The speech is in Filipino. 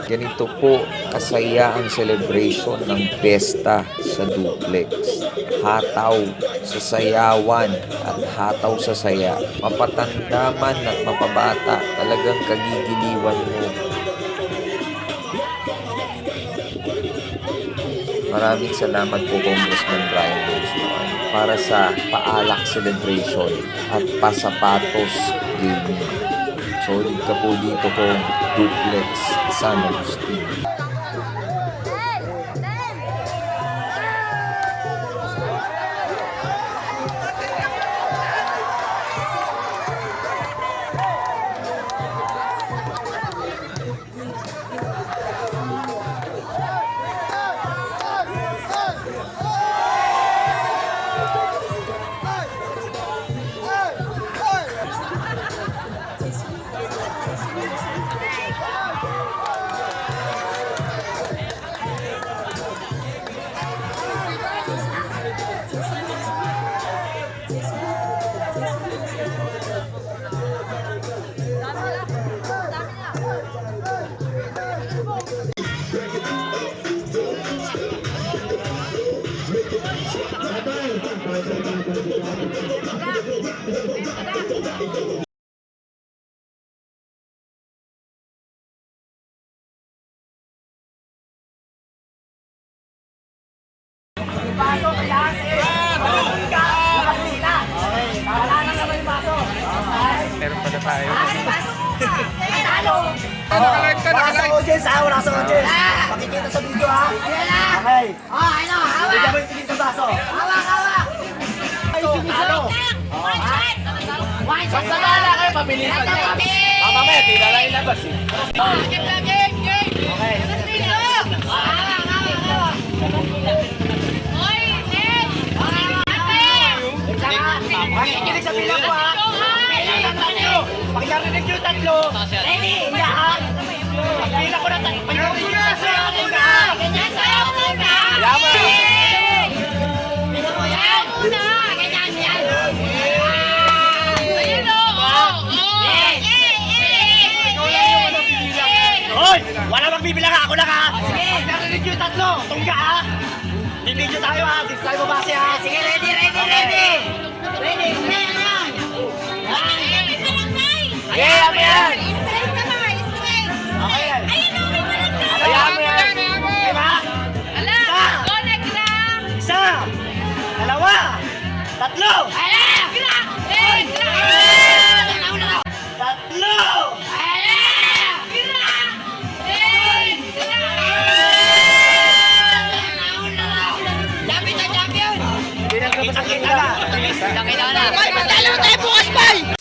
Ganito po kasaya ang celebration ng pesta sa duplex. Hataw sa sayawan at hataw sa saya. Mapatanda man at mapabata, talagang kagigiliwan mo. Maraming salamat po Congressman Brian Bonsuan para sa paalak celebration at pasapatos gaming. Solid ka po dito kong duplex San Agustin. Baso, kailangan meron pa na tayo. Talo! Wala sa audience ha, wala sa audience. Pakikita sa video ha. Okay. Ano, hawak. Bigyan mo yung tingin sa baso. Hawak, hawak. Ay, sumisaw. One shot. Basta bahala kayo, pamili pa niya. Mamaya, tila lang ilabas eh. Okay. Makikinig sa pila ko ha! Pagkarinig yung tatlo! Ready! Lahat! Pagpila ko na tayo! Pagpila ko na! Sayaw muna! Ganyan! Sayaw muna! Sayaw muna! Sayaw muna! Ganyan! Yan! Ayun o! Hoy! Wala magbibilang ako lang ha! Pagkarinig yung tatlo! Tungga ha! Bibidyo tayo ha! Dito tayo babase ha! Sige! Ready! Ready! Ready! Ready! Yan! Okay, ano yan? Straight ka ba? Straight! Okay yan! Ayun o! May barangay! Ayaw mo yan! Okay ba? Ala! Connect lang! Isa! Dalawa! Tatlo! Ala! Gra! Gra! Tatlo! Ala! Gra! Champion na champion! Kita-kita na! Kita-kita na! Ay, matalo tayo bukas, bay!